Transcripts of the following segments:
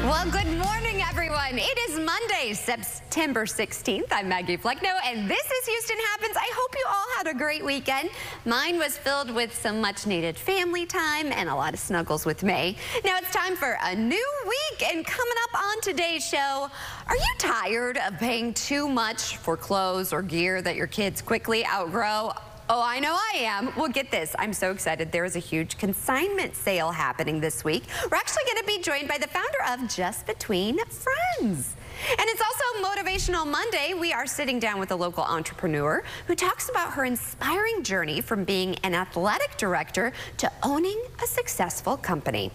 Well, good morning, everyone. It is Monday, September 16th. I'm Maggie Flecknoe, and this is Houston Happens. I hope you all had a great weekend. Mine was filled with some much-needed family time and a lot of snuggles with May. Now it's time for a new week, and coming up on today's show, are you tired of paying too much for clothes or gear that your kids quickly outgrow? Oh, I know I am. Well, get this. I'm so excited. There is a huge consignment sale happening this week. We're actually going to be joined by the founder of Just Between Friends. And it's also Motivational Monday. We are sitting down with a local entrepreneur who talks about her inspiring journey from being an athletic director to owning a successful company.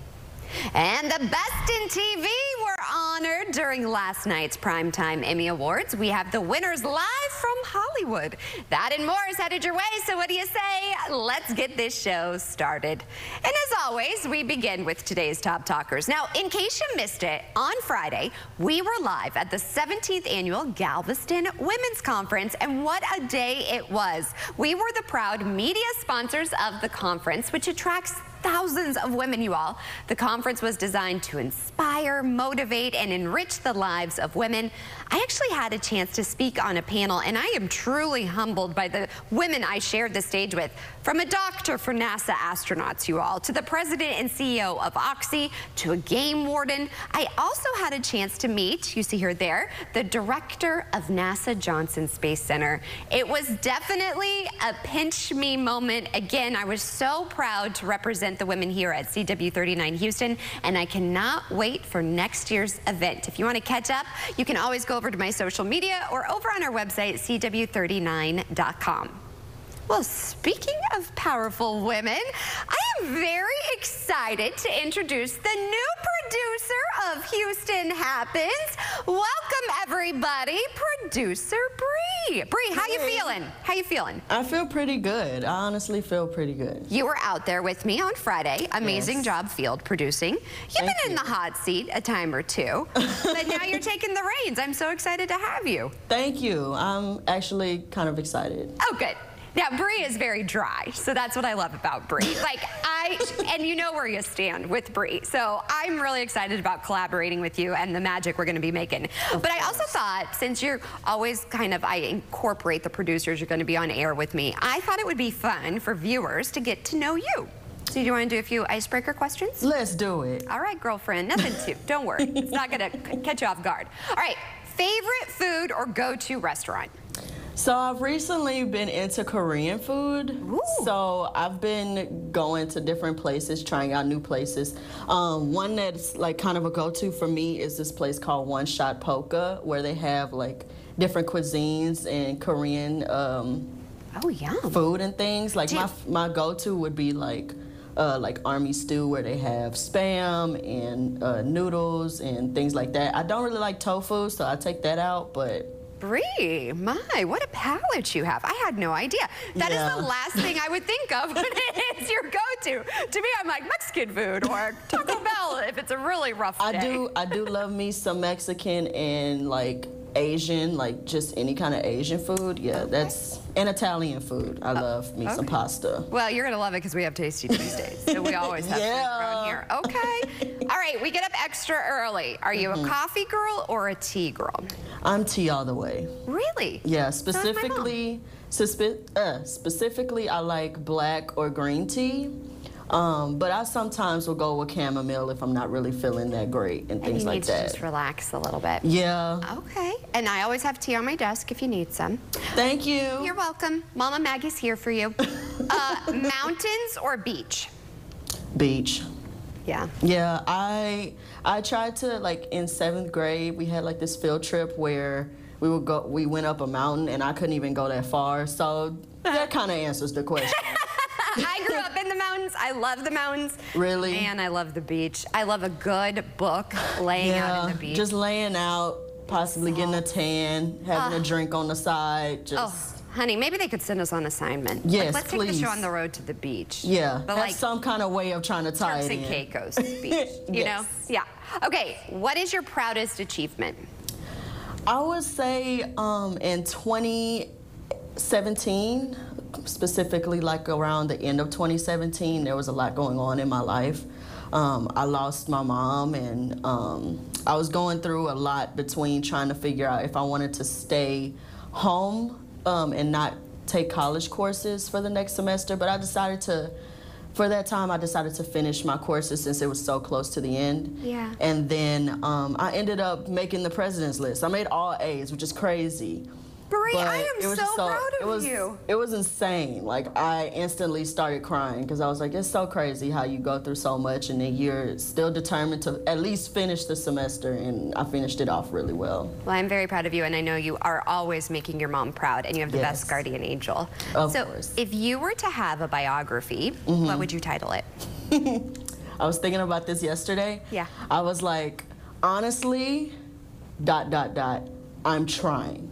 And the best in TV were honored during last night's Primetime Emmy Awards. We have the winners live from Hollywood. That and more is headed your way, so what do you say? Let's get this show started. And as always, we begin with today's Top Talkers. Now, in case you missed it, on Friday, we were live at the 17th Annual Galveston Women's Conference, and what a day it was. We were the proud media sponsors of the conference, which attracts thousands of women, you all. The conference was designed to inspire, motivate, and enrich the lives of women. I actually had a chance to speak on a panel, and I am truly humbled by the women I shared the stage with. From a doctor for NASA astronauts, you all, to the president and CEO of Oxy, to a game warden. I also had a chance to meet, you see her there, the director of NASA Johnson Space Center. It was definitely a pinch me moment. Again, I was so proud to represent the women here at CW39 Houston, and I cannot wait for next year's event. If you want to catch up, you can always go over to my social media or over on our website, CW39.com. Well, speaking of powerful women, I am very excited to introduce the new producer of Houston Happens. Welcome, everybody, producer Bree. Bree, how you feeling? How you feeling? I feel pretty good. I honestly feel pretty good. You were out there with me on Friday. Amazing job field producing. You've been in the hot seat a time or two, but now you're taking the reins. I'm so excited to have you. Thank you. I'm actually kind of excited. Oh, good. Now, Bree is very dry, so that's what I love about Bree. And you know where you stand with Bree. So I'm really excited about collaborating with you and the magic we're going to be making. But I also thought, since you're always I incorporate the producers, you're going to be on air with me, I thought it would be fun for viewers to get to know you. So do you want to do a few icebreaker questions? Let's do it. All right, girlfriend, nothing to. Don't worry. It's not going to catch you off guard. All right, favorite food or go-to restaurant? So I've recently been into Korean food. Ooh. So I've been going to different places, trying out new places. One that's like kind of a go-to for me is this place called One Shot Polka, where they have like different cuisines and Korean food and things. Like my go-to would be like army stew, where they have Spam and noodles and things like that. I don't really like tofu, so I take that out, but Bree, my, what a palate you have. I had no idea. That is the last thing I would think of when it is your go-to. To me, I'm like Mexican food or Taco Bell if it's a really rough day. I do love me some Mexican and like Asian, like just any kind of Asian food. Yeah, that's and Italian food. I love me some pasta. Well, you're gonna love it because we have Tasty Tuesdays, so we always have food around here. Okay. All right, we get up extra early. Are you a coffee girl or a tea girl? I'm tea all the way. Really? Yeah, specifically, specifically, I like black or green tea. But I sometimes will go with chamomile if I'm not really feeling that great and things like that. You need to just relax a little bit. Yeah. Okay. And I always have tea on my desk if you need some. Thank you. You're welcome. Mama Maggie's here for you. Mountains or beach? Beach. Yeah. Yeah, I tried to, like, in 7th grade, we had like this field trip where we went up a mountain and I couldn't even go that far. So that kind of answers the question. I grew up in the mountains. I love the mountains. Really? And I love the beach. I love a good book laying out in the beach. Just laying out, possibly getting a tan, having a drink on the side. Just honey, maybe they could send us on assignment. Yes, let's take the show on the road to the beach. Yeah, but that's some kind of way of trying to tie it in. Turks and Caicos beach, you know? Yeah. Okay, what is your proudest achievement? I would say in 2017, specifically like around the end of 2017, there was a lot going on in my life. I lost my mom, and I was going through a lot between trying to figure out if I wanted to stay home and not take college courses for the next semester, but I decided to, for that time, I decided to finish my courses since it was so close to the end. Yeah. And then I ended up making the president's list. I made all A's, which is crazy. Brie, I am so proud of you. It was insane. Like, I instantly started crying because I was like, it's so crazy how you go through so much and then you're still determined to at least finish the semester, and I finished it off really well. Well, I'm very proud of you, and I know you are always making your mom proud, and you have the best guardian angel. Of course. If you were to have a biography, what would you title it? I was thinking about this yesterday. Yeah. I was like, honestly, ... I'm trying.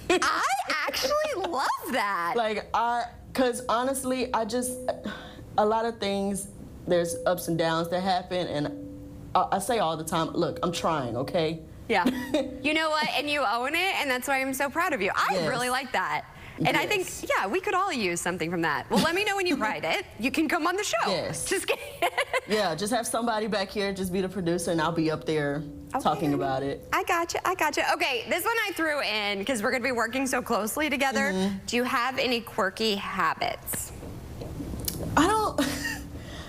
I actually love that. Like, because honestly, a lot of things, there's ups and downs that happen, and I say all the time, look, I'm trying, okay? Yeah. You know what? And you own it, and that's why I'm so proud of you. I really like that. And I think, yeah, we could all use something from that. Well, let me know when you write it. You can come on the show. Yes. Just kidding. Yeah, just have somebody back here, just be the producer, and I'll be up there talking about it. I gotcha. Okay, this one I threw in because we're going to be working so closely together. Do you have any quirky habits? I don't...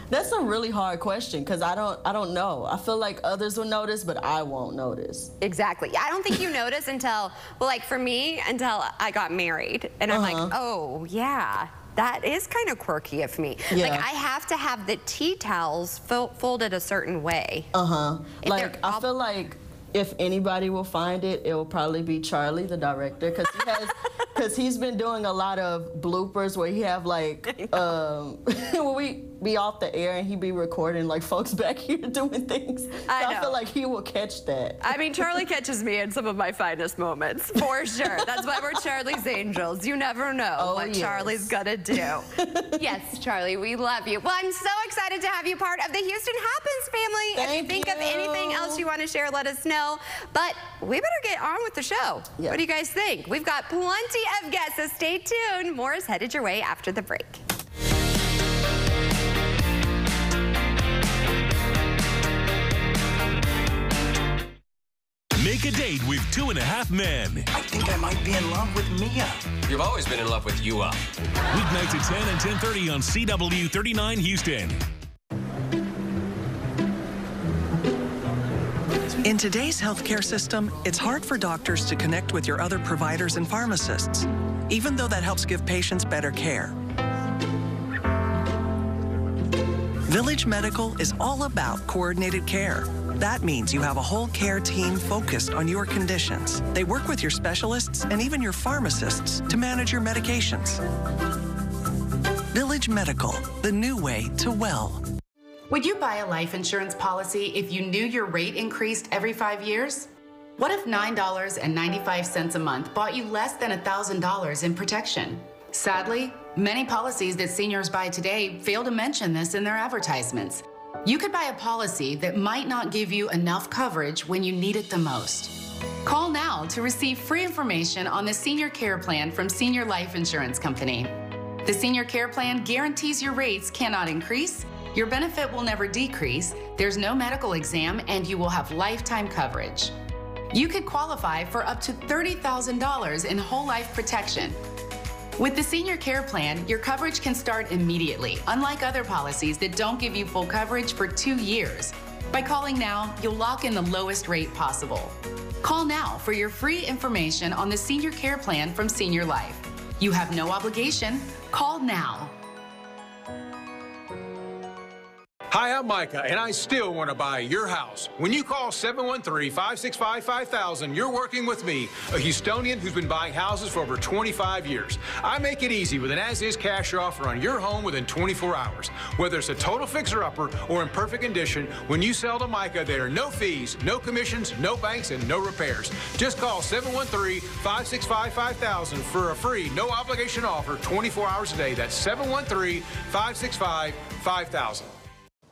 That's a really hard question because I don't know. I feel like others will notice, but I won't notice. Exactly. I don't think you notice until, well, like for me, until I got married. And I'm like, oh, yeah, that is kind of quirky of me. Yeah. Like, I have to have the tea towels folded a certain way. Like, I feel like if anybody will find it, it will probably be Charlie, the director, because he's been doing a lot of bloopers where he have like, when we be off the air and he be recording like folks back here doing things. So I feel like he will catch that. I mean, Charlie catches me in some of my finest moments, for sure. That's why we're Charlie's Angels. You never know what Charlie's gonna do. Yes, Charlie, we love you. Well, I'm so excited to have you part of the Houston Happens family. If you think of anything else you want to share, let us know. But we better get on with the show. What do you guys think? We've got plenty of guests, so stay tuned. More is headed your way after the break. Make a date with 2.5 Men. I think I might be in love with Mia. You've always been in love with Yua. Weeknights at 10 and 10:30 on CW 39 Houston. In today's healthcare system, it's hard for doctors to connect with your other providers and pharmacists, even though that helps give patients better care. Village Medical is all about coordinated care. That means you have a whole care team focused on your conditions. They work with your specialists and even your pharmacists to manage your medications. Village Medical, the new way to well. Would you buy a life insurance policy if you knew your rate increased every 5 years? What if $9.95 a month bought you less than $1,000 in protection? Sadly, many policies that seniors buy today fail to mention this in their advertisements. You could buy a policy that might not give you enough coverage when you need it the most. Call now to receive free information on the Senior Care Plan from Senior Life Insurance Company. The Senior Care Plan guarantees your rates cannot increase, your benefit will never decrease, there's no medical exam, and you will have lifetime coverage. You could qualify for up to $30,000 in whole life protection. With the Senior Care Plan, your coverage can start immediately, unlike other policies that don't give you full coverage for 2 years. By calling now, you'll lock in the lowest rate possible. Call now for your free information on the Senior Care Plan from Senior Life. You have no obligation. Call now. Hi, I'm Micah, and I still want to buy your house. When you call 713-565-5000, you're working with me, a Houstonian who's been buying houses for over 25 years. I make it easy with an as-is cash offer on your home within 24 hours. Whether it's a total fixer-upper or in perfect condition, when you sell to Micah, there are no fees, no commissions, no banks, and no repairs. Just call 713-565-5000 for a free, no-obligation offer 24 hours a day. That's 713-565-5000.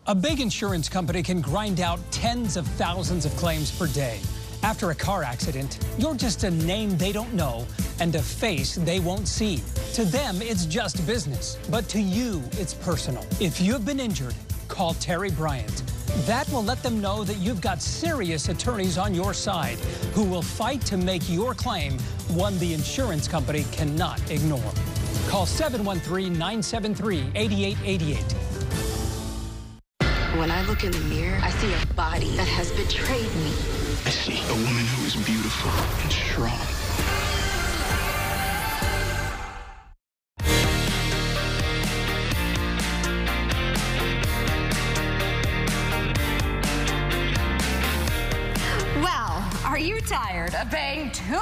A big insurance company can grind out tens of thousands of claims per day. After a car accident, you're just a name they don't know and a face they won't see. To them, it's just business, but to you, it's personal. If you've been injured, call Terry Bryant. That will let them know that you've got serious attorneys on your side who will fight to make your claim one the insurance company cannot ignore. Call 713-973-8888. When I look in the mirror, I see a body that has betrayed me. I see a woman who is beautiful and strong. Are you tired of paying too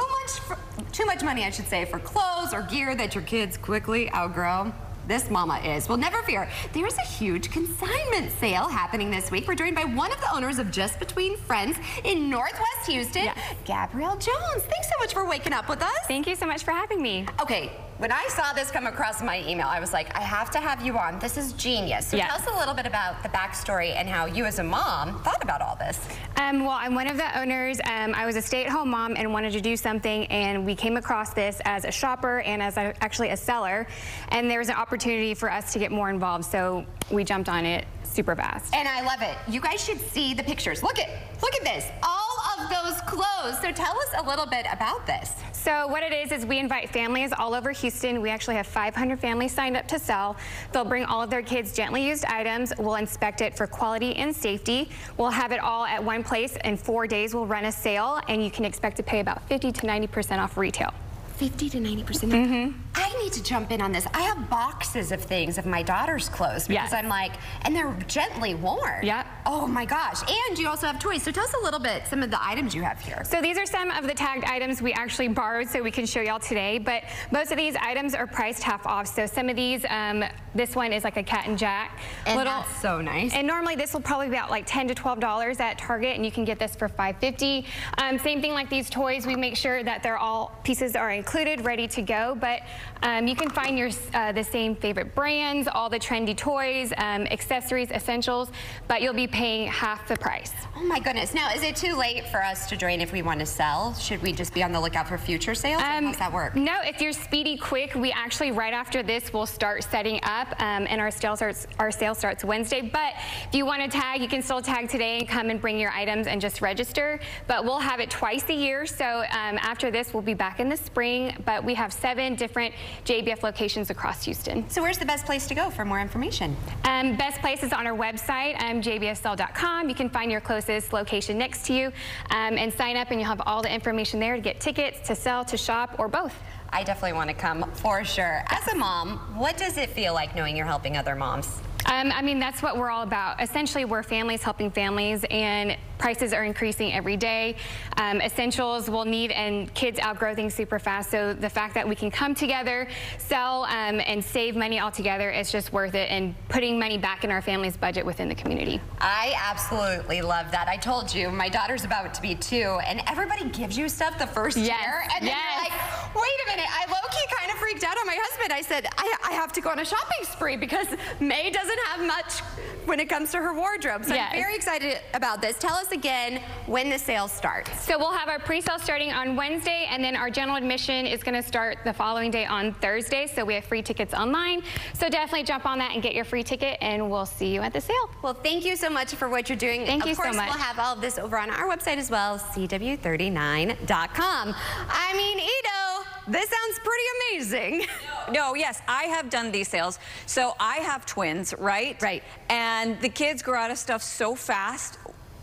much money, I should say, for clothes or gear that your kids quickly outgrow? This mama is. Well, never fear. There's a huge consignment sale happening this week. We're joined by one of the owners of Just Between Friends in Northwest Houston, Gabrielle Jones. Thanks so much for waking up with us. Thank you so much for having me. Okay, when I saw this come across my email, I was like, I have to have you on. This is genius. So tell us a little bit about the backstory and how you as a mom thought about all this. Well, I'm one of the owners. I was a stay-at-home mom and wanted to do something, and we came across this as a shopper and as actually a seller, and there was an opportunity for us to get more involved, so we jumped on it super fast. And I love it. You guys should see the pictures. Look at this. All of those clothes. So tell us a little bit about this. So what it is we invite families all over Houston. We actually have 500 families signed up to sell. They'll bring all of their kids' gently used items. We'll inspect it for quality and safety. We'll have it all at one place. In 4 days, we'll run a sale, and you can expect to pay about 50 to 90% off retail. 50 to 90%. I need to jump in on this. I have boxes of things of my daughter's clothes because I'm like, and they're gently worn. Yeah. Oh my gosh. And you also have toys. So tell us a little bit, some of the items you have here. So these are some of the tagged items we actually borrowed so we can show y'all today, but most of these items are priced half off. So some of these, this one is like a Cat and Jack. And that's so nice. And normally this will probably be about like $10 to $12 at Target, and you can get this for $5.50. Same thing like these toys, we make sure that they're all pieces are included, ready to go, but you can find your the same favorite brands, all the trendy toys, accessories, essentials, but you'll be paying half the price. Oh my goodness. Now, is it too late for us to join if we want to sell? Should we just be on the lookout for future sales? How does that work? No, if you're speedy quick, we actually right after this will start setting up, and our sale starts Wednesday. But if you want to tag, you can still tag today and come and bring your items and just register. But we'll have it twice a year, so after this we'll be back in the spring. But we have 7 different JBF locations across Houston. So where's the best place to go for more information? Best place is on our website, jbfsell.com. You can find your closest location next to you and sign up, and you'll have all the information there to get tickets, to sell, to shop, or both. I definitely want to come for sure. As a mom, what does it feel like knowing you're helping other moms? I mean, that's what we're all about. Essentially, we're families helping families, and prices are increasing every day. Essentials will need, and kids outgrow things super fast. So the fact that we can come together, sell, and save money all together is just worth it, and putting money back in our family's budget within the community. I absolutely love that. I told you, my daughter's about to be 2, and everybody gives you stuff the first year, and then you're like, wait a minute. I low-key kind of freaked out on my husband. I said, I have to go on a shopping spree because May doesn't have much when it comes to her wardrobe. So I'm very excited about this. Tell us again when the sale starts. So we'll have our pre-sale starting on Wednesday, and then our general admission is going to start the following day on Thursday. So we have free tickets online. So definitely jump on that and get your free ticket, and we'll see you at the sale. Well, thank you so much for what you're doing. Thank you so much. Of course, we'll have all of this over on our website as well, CW39.com. I mean, Ito, this sounds pretty amazing. No, yes, I have done these sales. So I have twins, right? Right. And the kids grow out of stuff so fast.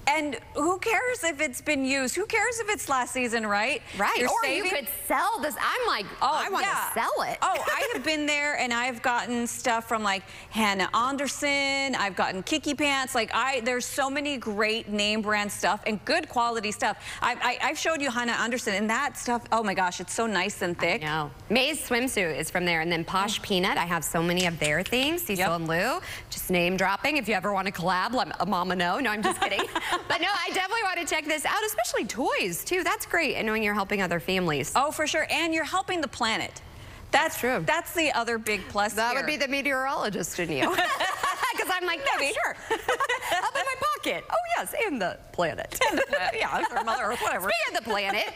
And who cares if it's been used? Who cares if it's last season, right? Right. You're or saving. You could sell this. I'm like, I want to sell it. Oh, I have been there, and I've gotten stuff from like Hannah Anderson. I've gotten Kiki Pants. Like there's so many great name brand stuff and good quality stuff. I've showed you Hannah Anderson, and that stuff. Oh my gosh, it's so nice and thick. I know. May's swimsuit is from there, and then Posh Peanut. I have so many of their things. Cecil and Lou, just name dropping. If you ever want to collab, let Mama know. No, I'm just kidding. But no, I definitely want to check this out, especially toys, too. That's great, and knowing you're helping other families. Oh, for sure, and you're helping the planet. That's true. That's the other big plus That would be the meteorologist in you. Because I'm like, maybe. Sure. Up in my pocket. Oh, yes, and the planet. And the planet. Yeah, or Mother Earth, whatever. Speaking of the planet,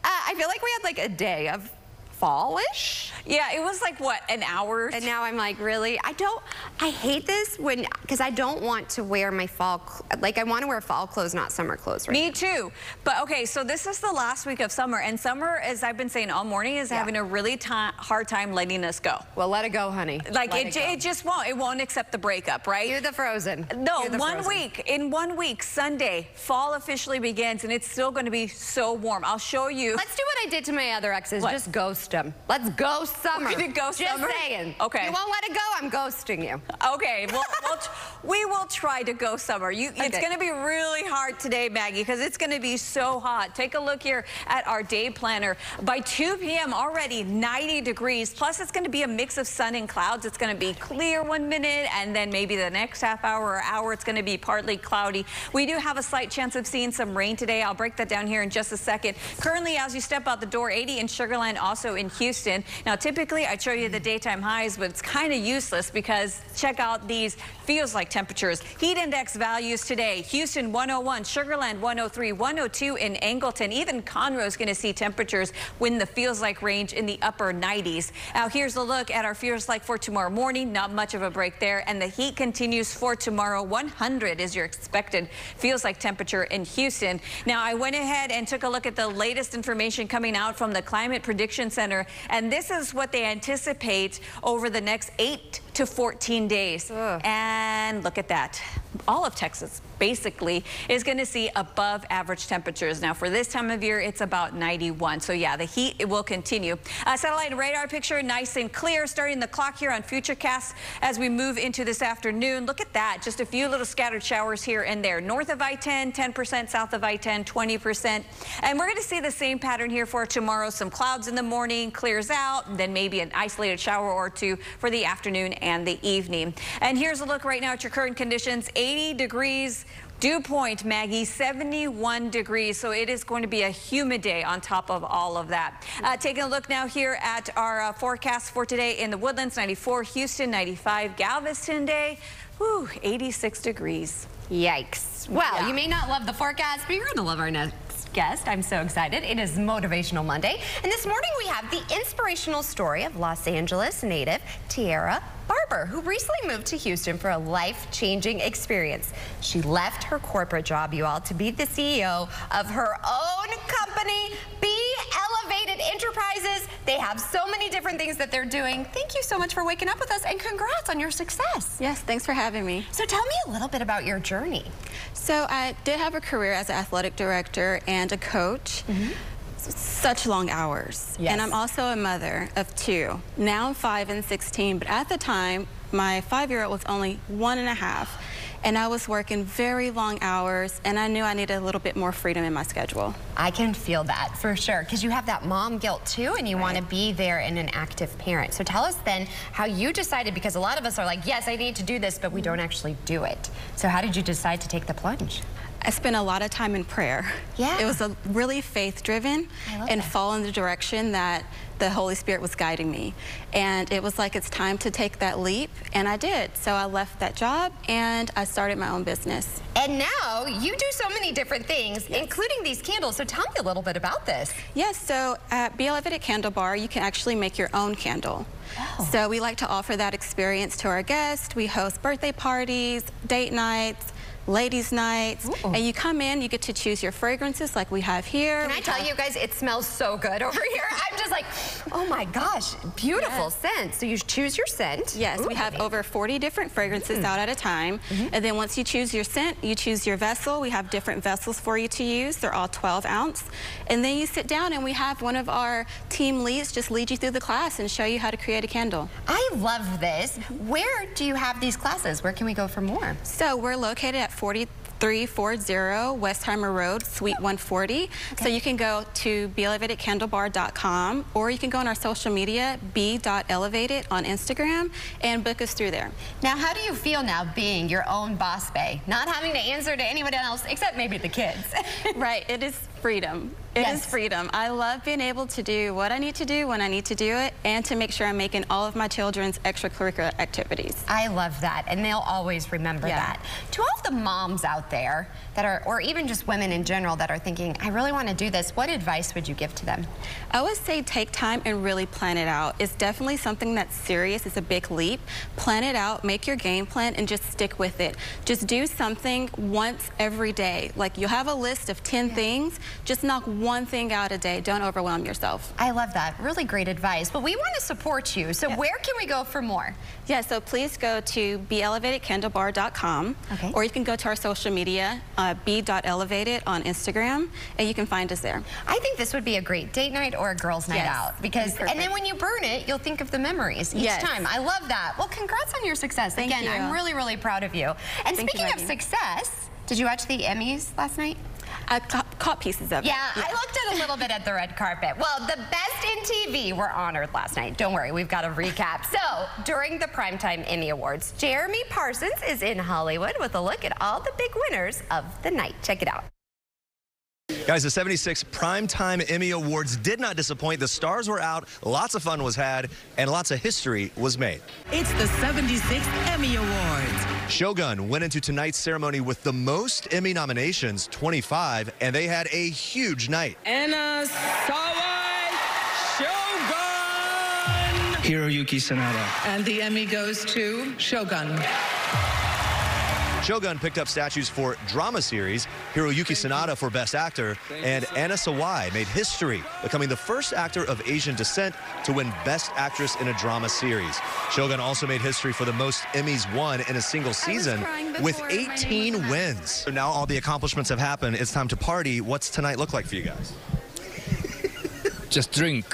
I feel like we had like a day of fallish. Yeah, it was like, what, an hour? And now I'm like, really? I hate this because I don't want to wear my fall, like I want to wear fall clothes, not summer clothes, right? Me too. But okay, so this is the last week of summer, and summer, as I've been saying all morning, is having a really hard time letting us go. Well, let it go, honey. Like it just won't. It won't accept the breakup, right? You're the Frozen. No, in 1 week, Sunday, fall officially begins, and it's still going to be so warm. I'll show you. Let's do what I did to my other exes. What? Just ghost them. Let's ghost summer. We're gonna ghost summer? Just saying. Okay. You won't let it go, I'm ghosting you. Okay, well, we will try to go summer. It's going to be really hard today, Maggie, because it's going to be so hot. Take a look here at our day planner. By 2 p.m. already 90 degrees. Plus, it's going to be a mix of sun and clouds. It's going to be clear 1 minute, and then maybe the next half hour or hour, it's going to be partly cloudy. We do have a slight chance of seeing some rain today. I'll break that down here in just a second. Currently, as you step out the door, 80 in Sugar Land, also in Houston. Now, typically, I'd show you the daytime highs, but it's kind of useless because check out these feels like temperatures. Heat index values today. Houston 101, Sugar Land 103, 102 in Angleton. Even Conroe's going to see temperatures in the feels like range in the upper 90s. Now, here's a look at our feels like for tomorrow morning. Not much of a break there. And the heat continues for tomorrow. 100 is your expected feels like temperature in Houston. Now, I went ahead and took a look at the latest information coming out from the Climate Prediction Center. And this is what they anticipate over the next 8 to 14 days. Ugh. And look at that. All of Texas basically is going to see above average temperatures. Now, for this time of year, it's about 91. So yeah, the heat, it will continue. Satellite radar picture nice and clear. Starting the clock here on Futurecast as we move into this afternoon. Look at that. Just a few little scattered showers here and there. North of I-10, 10%. South of I-10, 20%. And we're going to see the same pattern here for tomorrow. Some clouds in the morning, clears out, then maybe an isolated shower or two for the afternoon and the evening. And here's a look right now at your current conditions. 80 degrees. Dew point, Maggie, 71 degrees. So it is going to be a humid day on top of all of that. Taking a look now here at our forecast for today in the Woodlands, 94, Houston, 95, Galveston day, 86 degrees. Yikes. Well, you may not love the forecast, but you're going to love our next guest. I'm so excited. It is Motivational Monday. And this morning we have the inspirational story of Los Angeles native Tiara Barber, who recently moved to Houston for a life-changing experience. She left her corporate job, you all, to be the CEO of her own company, Be Elevated Enterprises. They have so many different things that they're doing. Thank you so much for waking up with us, and congrats on your success. Yes, thanks for having me. So tell me a little bit about your journey. So I did have a career as an athletic director and a coach. Such long hours. Yes. And I'm also a mother of 2. Now I'm 5 and 16, but at the time, my 5-year-old was only 1.5. And I was working very long hours, and I knew I needed a little bit more freedom in my schedule. I can feel that for sure, because you have that mom guilt too, and you want to be there and an active parent. So tell us then how you decided, because a lot of us are like, yes, I need to do this, but we don't actually do it. So how did you decide to take the plunge? I spent a lot of time in prayer. Yeah. It was a really faith-driven and following the direction that the Holy Spirit was guiding me. And it was like, it's time to take that leap, and I did. So I left that job and I started my own business. And now you do so many different things, including these candles. So tell me a little bit about this. Yes, so at Be Elevated Candle Bar, you can actually make your own candle. So we like to offer that experience to our guests. We host birthday parties, date nights, ladies' nights, and you come in, you get to choose your fragrances like we have here. Can I tell you guys, it smells so good over here. I'm just like, oh my gosh, beautiful scent. So you choose your scent. Yes, we have over 40 different fragrances out at a time. And then once you choose your scent, you choose your vessel. We have different vessels for you to use. They're all 12 ounce. And then you sit down and we have one of our team leads just lead you through the class and show you how to create a candle. I love this. Where do you have these classes? Where can we go for more? So we're located at 4340 Westheimer Road, Suite 140. So you can go to BeElevatedCandleBar.com, or you can go on our social media, be.elevated on Instagram, and book us through there. Now, how do you feel now being your own boss bae? Not having to answer to anyone else except maybe the kids. Right, it is freedom. It is freedom. I love being able to do what I need to do when I need to do it, and to make sure I'm making all of my children's extracurricular activities. I love that, and they'll always remember that. To all of the moms out out there that are, or even just women in general that are thinking, I really want to do this, what advice would you give to them? I would say take time and really plan it out. It's definitely something that's serious. It's a big leap. Plan it out, make your game plan, and just stick with it. Just do something once every day. Like, you have a list of 10 things, just knock one thing out a day. Don't overwhelm yourself. I love that. Really great advice. But we want to support you. So where can we go for more? Yeah, so please go to BeElevatedCandleBar.com, or you can go to our social media, b.elevated on Instagram, and you can find us there. I think this would be a great date night or a girls' night out, because, and then when you burn it, you'll think of the memories each time. I love that. Well, congrats on your success. Thank Again, you. I'm really, really proud of you. And speaking of success, did you watch the Emmys last night? I caught pieces of it. Yeah, I looked at a little bit at the red carpet. Well, the best in TV were honored last night. Don't worry, we've got a recap. So, during the Primetime Emmy Awards, Jeremy Parsons is in Hollywood with a look at all the big winners of the night. Check it out. Guys, the 76 Primetime Emmy Awards did not disappoint. The stars were out, lots of fun was had, and lots of history was made. It's the 76th Emmy Awards. Shogun went into tonight's ceremony with the most Emmy nominations, 25, and they had a huge night. Anna Sawai Shogun! Hiroyuki Sanada. And the Emmy goes to Shogun. Shogun picked up statues for drama series, Hiroyuki Sanada for Best Actor, and Anna Sawai made history, becoming the first actor of Asian descent to win Best Actress in a drama series. Shogun also made history for the most Emmys won in a single season with 18 wins. So now all the accomplishments have happened. It's time to party. What's tonight look like for you guys? Just drink.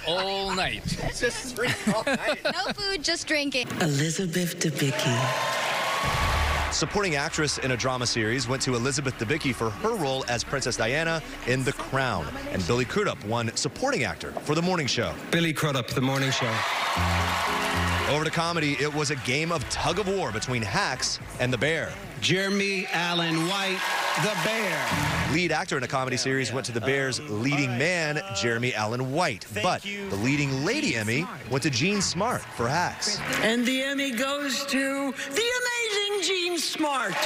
All night. Just drink all night. No food, just drinking. Elizabeth Debicki. Supporting actress in a drama series went to Elizabeth Debicki for her role as Princess Diana in The Crown. And Billy Crudup won supporting actor for The Morning Show. Billy Crudup, The Morning Show. Over to comedy, it was a game of tug of war between Hacks and The Bear. Jeremy Allen White, The Bear. Lead actor in a comedy series went to The Bear's leading man, Jeremy Allen White. But the leading lady Emmy went to Jean Smart for Hacks. And the Emmy goes to the amazing Jean Smart.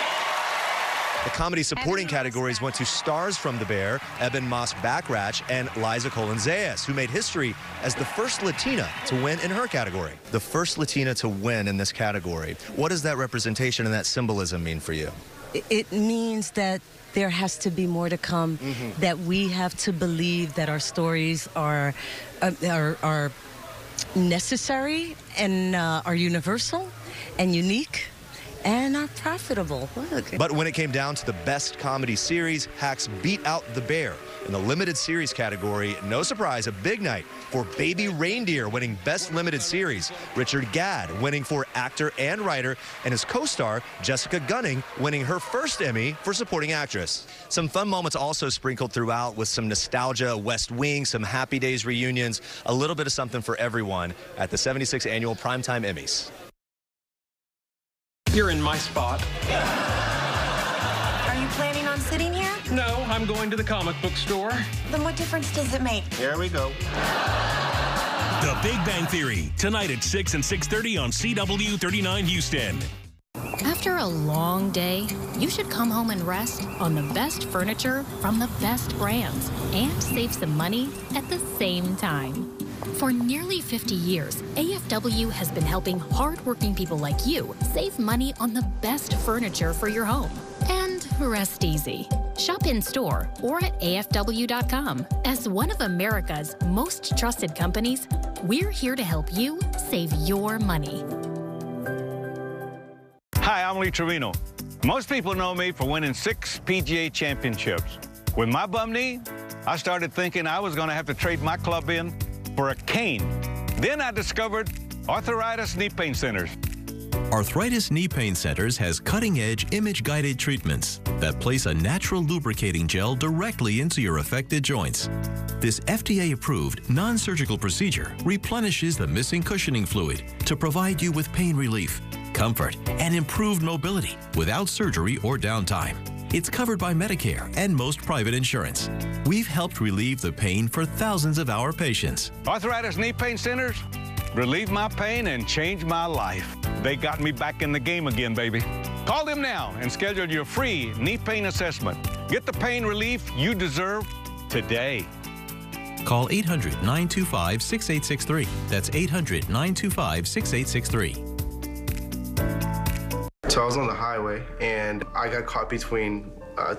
The comedy supporting categories went to stars from The Bear, Eben Moss-Bachrach, and Liza Colin-Zayas, who made history as the first Latina to win in her category. The first Latina to win in this category. What does that representation and that symbolism mean for you? It means that there has to be more to come, that we have to believe that our stories are necessary and are universal and unique and are profitable. Look. But when it came down to the best comedy series, Hacks beat out The Bear. In the limited series category, no surprise, a big night for Baby Reindeer winning Best Limited Series, Richard Gadd winning for actor and writer, and his co-star, Jessica Gunning, winning her first Emmy for supporting actress. Some fun moments also sprinkled throughout with some nostalgia, West Wing, some Happy Days reunions, a little bit of something for everyone at the 76th Annual Primetime Emmys. You're in my spot. Are you planning on sitting here? No, I'm going to the comic book store. Then what difference does it make? Here we go. The Big Bang Theory, tonight at 6 and 6:30 on CW 39 Houston. After a long day, you should come home and rest on the best furniture from the best brands and save some money at the same time. For nearly 50 years, AFW has been helping hardworking people like you save money on the best furniture for your home. And rest easy. Shop in-store or at AFW.com. As one of America's most trusted companies, we're here to help you save your money. Hi, I'm Lee Trevino. Most people know me for winning 6 PGA championships. With my bum knee, I started thinking I was going to have to trade my club in for a cane. Then I discovered Arthritis Knee Pain Centers. Arthritis Knee Pain Centers has cutting-edge image-guided treatments that place a natural lubricating gel directly into your affected joints. This FDA-approved, non-surgical procedure replenishes the missing cushioning fluid to provide you with pain relief, comfort, and improved mobility without surgery or downtime. It's covered by Medicare and most private insurance. We've helped relieve the pain for thousands of our patients. Arthritis Knee Pain Centers relieved my pain and changed my life. They got me back in the game again, baby. Call them now and schedule your free knee pain assessment. Get the pain relief you deserve today. Call 800-925-6863. That's 800-925-6863. So I was on the highway, and I got caught between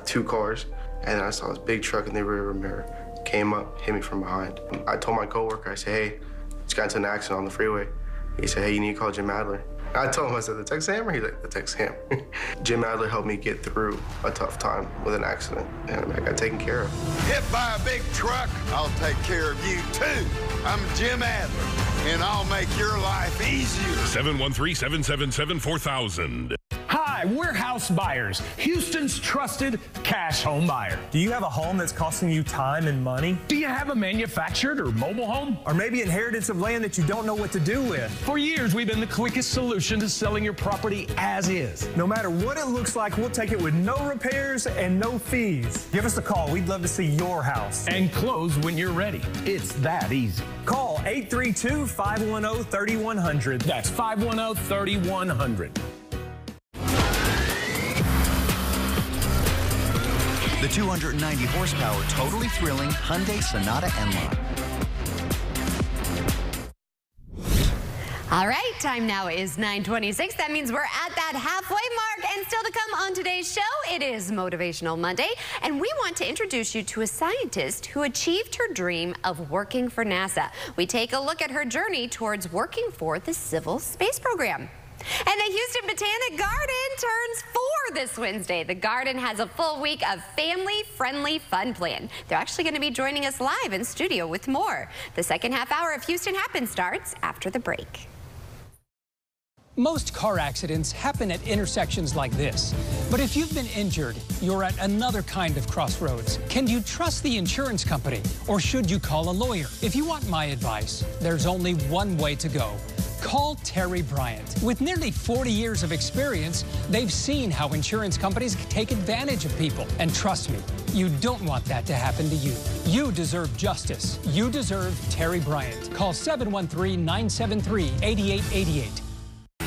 two cars, and I saw this big truck in the rear mirror. Came up, hit me from behind. I told my coworker, I said, hey, just got into an accident on the freeway. He said, hey, you need to call Jim Adler. I told him, I said, the Tex Hammer? He's like, the Tex Hammer. Jim Adler helped me get through a tough time with an accident, and I got taken care of. Hit by a big truck, I'll take care of you, too. I'm Jim Adler, and I'll make your life easier. 713-777-4000. Hi, we're House Buyers, Houston's trusted cash home buyer. Do you have a home that's costing you time and money? Do you have a manufactured or mobile home? Or maybe inheritance of land that you don't know what to do with? For years, we've been the quickest solution to selling your property as is. No matter what it looks like, we'll take it with no repairs and no fees. Give us a call. We'd love to see your house. And close when you're ready. It's that easy. Call 832-510-3100. That's 510-3100. The 290 horsepower, totally thrilling Hyundai Sonata N-Line. All right, time now is 9:26. That means we're at that halfway mark. And still to come on today's show, it is Motivational Monday. And we want to introduce you to a scientist who achieved her dream of working for NASA. We take a look at her journey towards working for the Civil Space Program. And the Houston Botanic Garden turns 4 this Wednesday. The garden has a full week of family-friendly fun plan. They're actually going to be joining us live in studio with more. The second half hour of Houston Happens starts after the break. Most car accidents happen at intersections like this. But if you've been injured, you're at another kind of crossroads. Can you trust the insurance company, or should you call a lawyer? If you want my advice, there's only one way to go. Call Terry Bryant. With nearly 40 years of experience, they've seen how insurance companies take advantage of people. And trust me, you don't want that to happen to you. You deserve justice. You deserve Terry Bryant. Call 713-973-8888.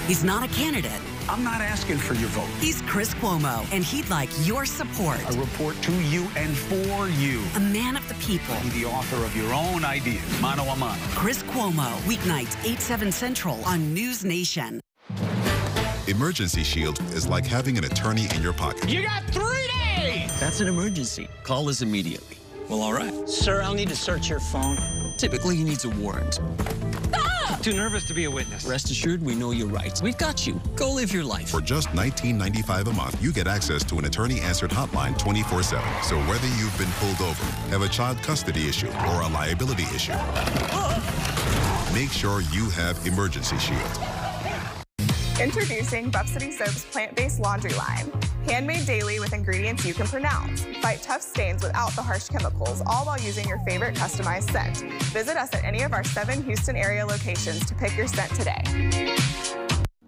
He's not a candidate. I'm not asking for your vote. He's Chris Cuomo, and he'd like your support. I report to you and for you. A man of the people. Be the author of your own ideas, mano a mano. Chris Cuomo, weeknights 8/7 Central on News Nation. Emergency Shield is like having an attorney in your pocket. You got 3 days! That's an emergency. Call us immediately. Well, all right. Sir, I'll need to search your phone. Typically, he needs a warrant. Too nervous to be a witness. Rest assured, we know your rights. We've got you. Go live your life. For just $19.95 a month, you get access to an attorney-answered hotline 24/7. So whether you've been pulled over, have a child custody issue, or a liability issue, make sure you have Emergency Shield. Introducing Bupsity Soap's plant-based laundry line. Handmade daily with ingredients you can pronounce. Fight tough stains without the harsh chemicals, all while using your favorite customized scent. Visit us at any of our 7 Houston area locations to pick your scent today.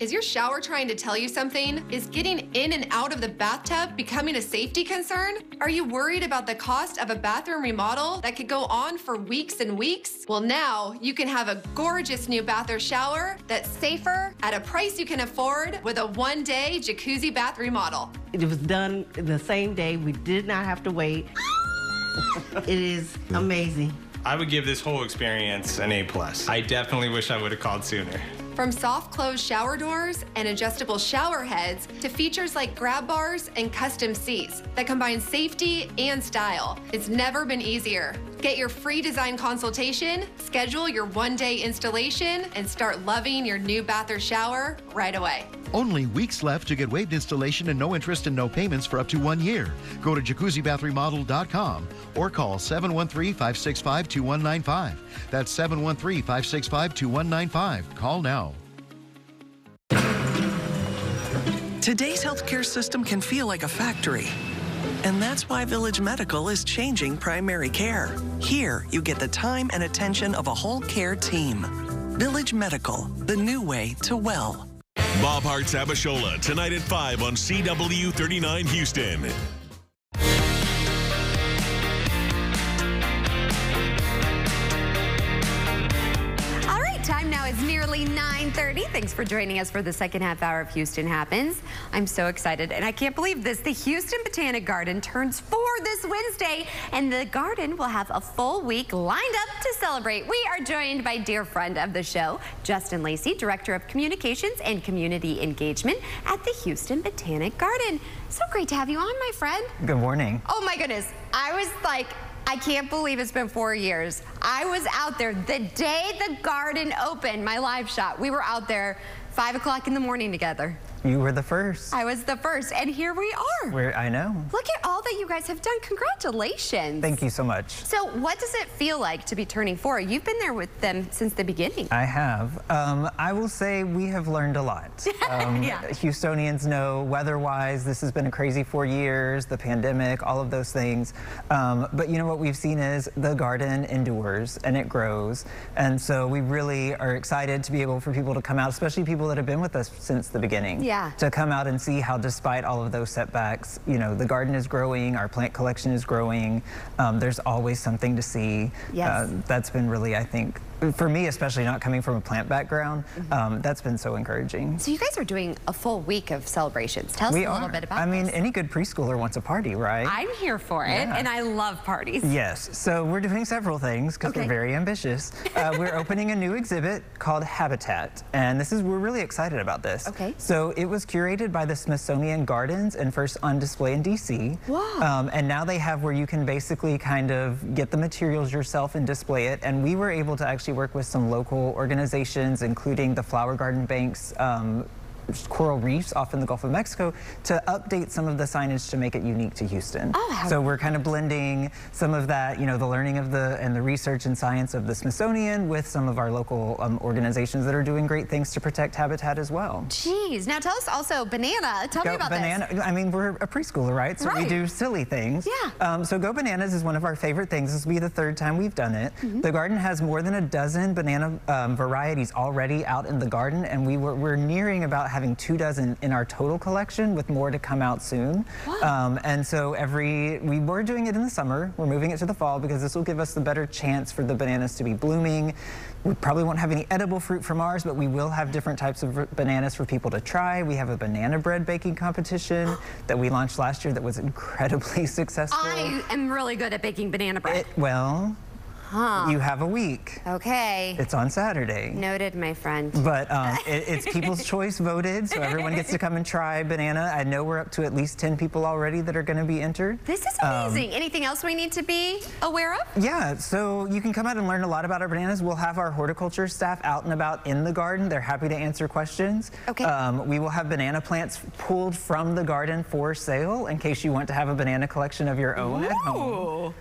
Is your shower trying to tell you something? Is getting in and out of the bathtub becoming a safety concern? Are you worried about the cost of a bathroom remodel that could go on for weeks and weeks? Well, now you can have a gorgeous new bath or shower that's safer at a price you can afford with a 1-day jacuzzi bath remodel. It was done the same day. We did not have to wait. It is amazing. I would give this whole experience an A+. I definitely wish I would have called sooner. From soft close shower doors and adjustable shower heads to features like grab bars and custom seats that combine safety and style. It's never been easier. Get your free design consultation, schedule your 1-day installation, and start loving your new bath or shower right away. Only weeks left to get waived installation and no interest and no payments for up to 1 year. Go to jacuzzibathremodel.com or call 713-565-2195. That's 713-565-2195. Call now. Today's healthcare system can feel like a factory. And that's why Village Medical is changing primary care. Here, you get the time and attention of a whole care team. Village Medical, the new way to well. Bob Hart's Abishola, tonight at 5 on CW39 Houston. All right, time now is nearly nearly 9:30. Thanks for joining us for the second half hour of Houston Happens. I'm so excited, and I can't believe this. The Houston Botanic Garden turns 4 this Wednesday, and the garden will have a full week lined up to celebrate. We are joined by dear friend of the show, Justin Lacey, Director of Communications and Community Engagement at the Houston Botanic Garden. So great to have you on, my friend. Good morning. Oh my goodness. I was like, I can't believe it's been 4 years. I was out there the day the garden opened, my live shot. We were out there 5 o'clock in the morning together. You were the first. I was the first, and here we are. I know. Look at all that you guys have done. Congratulations. Thank you so much. So what does it feel like to be turning 4? You've been there with them since the beginning. I have. I will say we have learned a lot. Yeah. Houstonians know weather-wise, this has been a crazy 4 years, the pandemic, all of those things. But you know what we've seen is the garden endures and it grows. And so we really are excited to be able for people to come out, especially people that have been with us since the beginning. Yeah. To come out and see how despite all of those setbacks, you know, the garden is growing, our plant collection is growing. There's always something to see. Yes. That's been really, I think, for me, especially not coming from a plant background, that's been so encouraging. So you guys are doing a full week of celebrations. Tell us a little bit about I mean, this. any good preschooler wants a party, right? I'm here for it, and I love parties. Yes, so we're doing several things because we're very ambitious. We're opening a new exhibit called Habitat, and we're really excited about this. Okay. So it was curated by the Smithsonian Gardens and first on display in DC. Wow. And now they have where you can basically kind of get the materials yourself and display it, and we were able to actually work with some local organizations, including the Flower Garden Bank's coral reefs off in the Gulf of Mexico, to update some of the signage to make it unique to Houston. Oh, so we're kind of blending some of that, you know, the learning of and the research and science of the Smithsonian with some of our local organizations that are doing great things to protect habitat as well. Jeez. Now tell us also, Banana. Tell me about this. I mean, we're a preschooler, right? So we do silly things. Yeah. So Go Bananas is one of our favorite things. This will be the 3rd time we've done it. The garden has more than a dozen banana varieties already out in the garden, and we're nearing about having 2 dozen in our total collection, with more to come out soon. Wow. And so we were doing it in the summer. We're moving it to the fall because this will give us the better chance for the bananas to be blooming. We probably won't have any edible fruit from ours, but we will have different types of bananas for people to try. We have a banana bread baking competition that we launched last year that was incredibly successful. I am really good at baking banana bread. You have a week. Okay. It's on Saturday. Noted, my friend. But it's People's Choice voted, so everyone gets to come and try banana. I know we're up to at least 10 people already that are going to be entered. This is amazing. Anything else we need to be aware of? Yeah, so you can come out and learn a lot about our bananas. We'll have our horticulture staff out and about in the garden. They're happy to answer questions. Okay. We will have banana plants pulled from the garden for sale in case you want to have a banana collection of your own at home.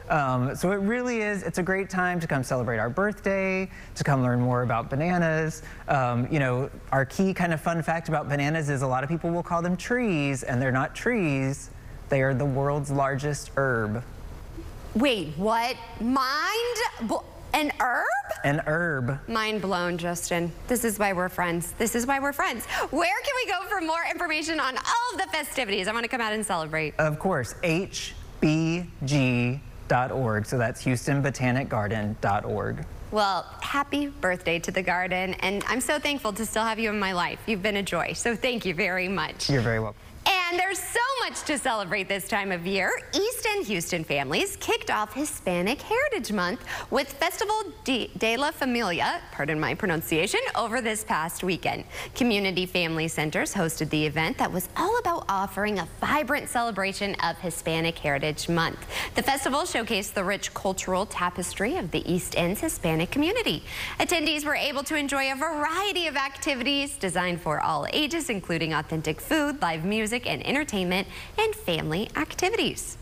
So it really is, it's a great time to come celebrate our birthday, to come learn more about bananas. You know, our key kind of fun fact about bananas is a lot of people will call them trees, and they're not trees. They are the world's largest herb. Wait, what? An herb? An herb. Mind blown, Justin. This is why we're friends. This is why we're friends. Where can we go for more information on all of the festivities? I want to come out and celebrate. Of course, HBG.org. So that's HoustonBotanicGarden.org. Well, happy birthday to the garden, and I'm so thankful to still have you in my life. You've been a joy, so thank you very much. You're very welcome. And there's so much to celebrate this time of year. East End Houston families kicked off Hispanic Heritage Month with Festival de la Familia, pardon my pronunciation, over this past weekend. Community Family Centers hosted the event that was all about offering a vibrant celebration of Hispanic Heritage Month. The festival showcased the rich cultural tapestry of the East End's Hispanic community. Attendees were able to enjoy a variety of activities designed for all ages, including authentic food, live music, and entertainment, and family activities.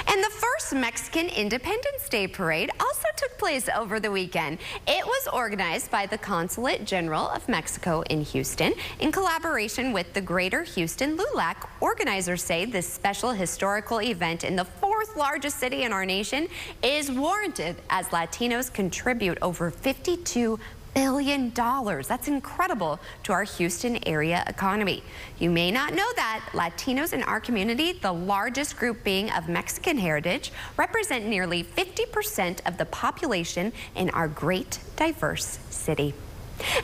And the first Mexican Independence Day Parade also took place over the weekend. It was organized by the Consulate General of Mexico in Houston in collaboration with the Greater Houston LULAC. Organizers say this special historical event in the 4th largest city in our nation is warranted as Latinos contribute over $52 billion. That's incredible to our Houston area economy. You may not know that Latinos in our community, the largest group being of Mexican heritage, represent nearly 50% of the population in our great diverse city.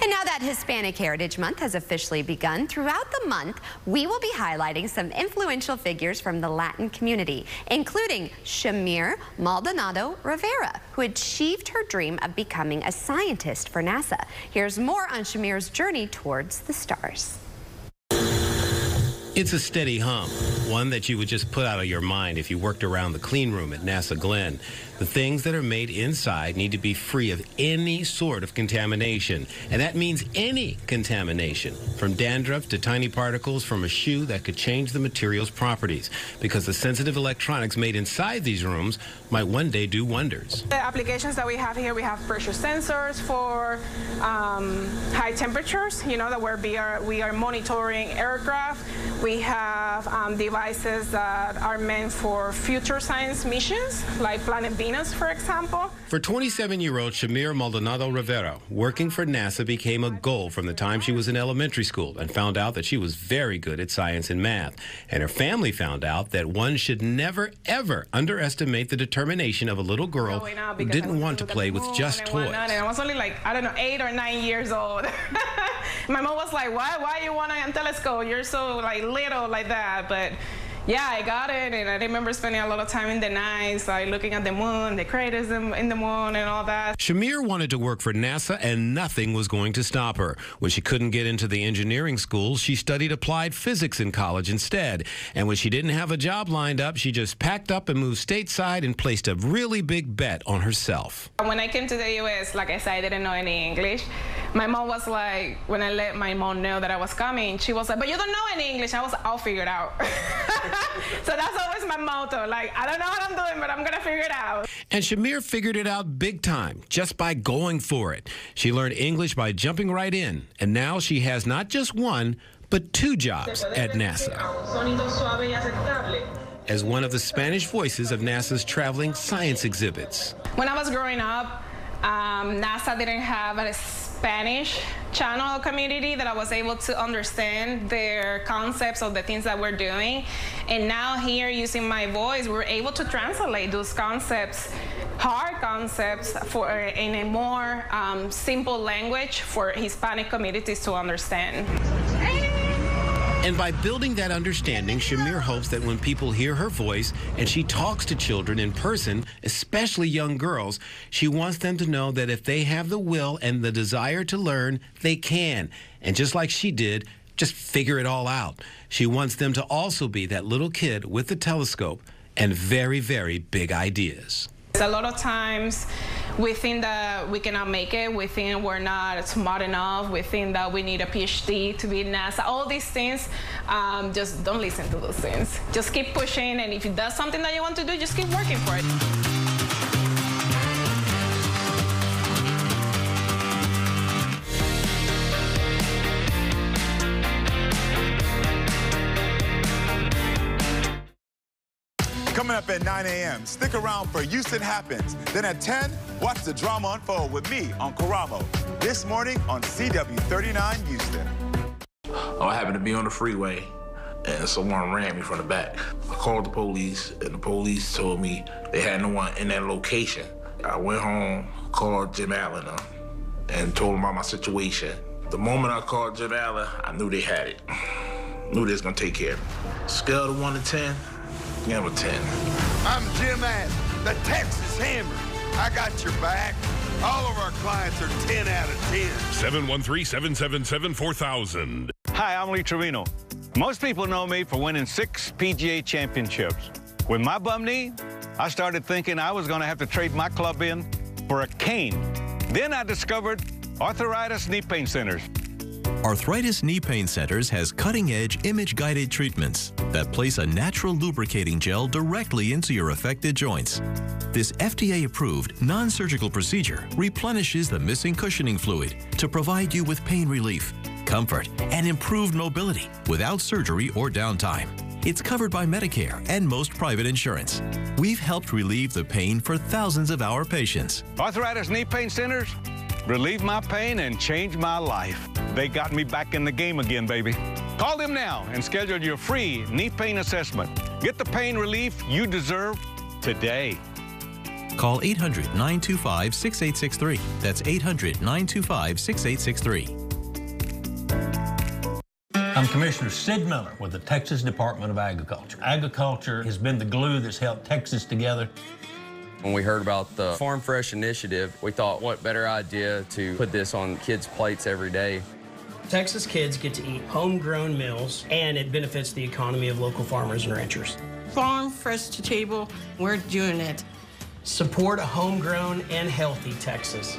And now that Hispanic Heritage Month has officially begun, throughout the month, we will be highlighting some influential figures from the Latin community, including Shamir Maldonado Rivera, who achieved her dream of becoming a scientist for NASA. Here's more on Shamir's journey towards the stars. It's a steady hum, one that you would just put out of your mind if you worked around the clean room at NASA Glenn. The things that are made inside need to be free of any sort of contamination, and that means any contamination, from dandruff to tiny particles from a shoe that could change the material's properties, because the sensitive electronics made inside these rooms might one day do wonders. The applications that we have here, we have pressure sensors for high temperatures, you know, that we are monitoring aircraft. We have devices that are meant for future science missions, like Planet Venus, for example. For 27-year-old Shamir Maldonado Rivera, working for NASA became a goal from the time she was in elementary school and found out that she was very good at science and math. And her family found out that one should never, ever underestimate the determination of a little girl who didn't want to play with just toys. And I was only like, I don't know, 8 or 9 years old. My mom was like, why you want a telescope? You're so like little like that. But yeah, I got it, and I remember spending a lot of time in the nights, like looking at the moon, the craters in the moon, and all that. Shamir wanted to work for NASA, and nothing was going to stop her. When she couldn't get into the engineering school, she studied applied physics in college instead. And when she didn't have a job lined up, she just packed up and moved stateside and placed a really big bet on herself. When I came to the U.S., like I said, I didn't know any English. My mom was like, when I let my mom know that I was coming, she was like, but you don't know any English. I was like, I'll figure it out. So that's always my motto. Like, I don't know what I'm doing, but I'm going to figure it out. And Shamir figured it out big time, just by going for it. She learned English by jumping right in. And now she has not just one, but 2 jobs at NASA. As one of the Spanish voices of NASA's traveling science exhibits. When I was growing up, NASA didn't have a Spanish channel community that I was able to understand their concepts of the things that we're doing. And now here, using my voice, we're able to translate those concepts, hard concepts, in a more simple language for Hispanic communities to understand. And by building that understanding, Shamir hopes that when people hear her voice and she talks to children in person, especially young girls, she wants them to know that if they have the will and the desire to learn, they can. And just like she did, just figure it all out. She wants them to also be that little kid with the telescope and very, very big ideas. A lot of times we think that we cannot make it, we think we're not smart enough, we think that we need a PhD to be in NASA, all these things. Just don't listen to those things. Just keep pushing, and if that's something that you want to do, just keep working for it. Coming up at 9 a.m., stick around for Houston Happens. Then at 10, watch the drama unfold with me on Karamo. This morning on CW39 Houston. I happened to be on the freeway, and someone ran me from the back. I called the police, and the police told me they had no one in that location. I went home, called Jim Allen and told him about my situation. The moment I called Jim Allen, I knew they had it. Knew they was gonna take care of it. Scale of 1 to 10. Yeah, I'm a 10. I'm Jim Adams, the Texas Hammer. I got your back. All of our clients are 10 out of 10. 713-777-4000. Hi, I'm Lee Trevino. Most people know me for winning 6 PGA championships. With my bum knee, I started thinking I was going to have to trade my club in for a cane. Then I discovered Arthritis Knee Pain Centers. Arthritis Knee Pain Centers has cutting-edge image-guided treatments that place a natural lubricating gel directly into your affected joints. This FDA-approved, non-surgical procedure replenishes the missing cushioning fluid to provide you with pain relief, comfort, and improved mobility without surgery or downtime. It's covered by Medicare and most private insurance. We've helped relieve the pain for thousands of our patients. Arthritis Knee Pain Centers relieve my pain and change my life. They got me back in the game again, baby. Call them now and schedule your free knee pain assessment. Get the pain relief you deserve today. Call 800-925-6863. That's 800-925-6863. I'm Commissioner Sid Miller with the Texas Department of Agriculture. Agriculture has been the glue that's held Texas together. When we heard about the Farm Fresh initiative, we thought, what better idea to put this on kids' plates every day. Texas kids get to eat homegrown meals, and it benefits the economy of local farmers and ranchers. Farm Fresh to Table, we're doing it. Support a homegrown and healthy Texas.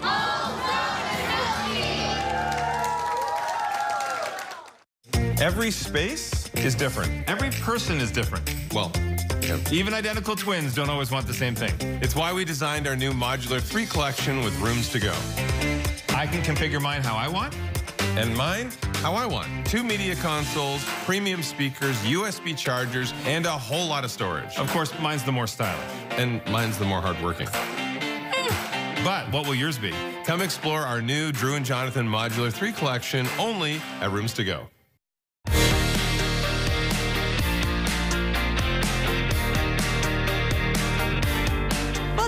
Every space is different. Every person is different. Well, even identical twins don't always want the same thing. It's why we designed our new Modular 3 collection with rooms to go. I can configure mine how I want, and mine how I want. 2 media consoles, premium speakers, USB chargers, and a whole lot of storage. Of course, mine's the more stylish. And mine's the more hardworking. But what will yours be? Come explore our new Drew and Jonathan Modular 3 collection only at Rooms to Go.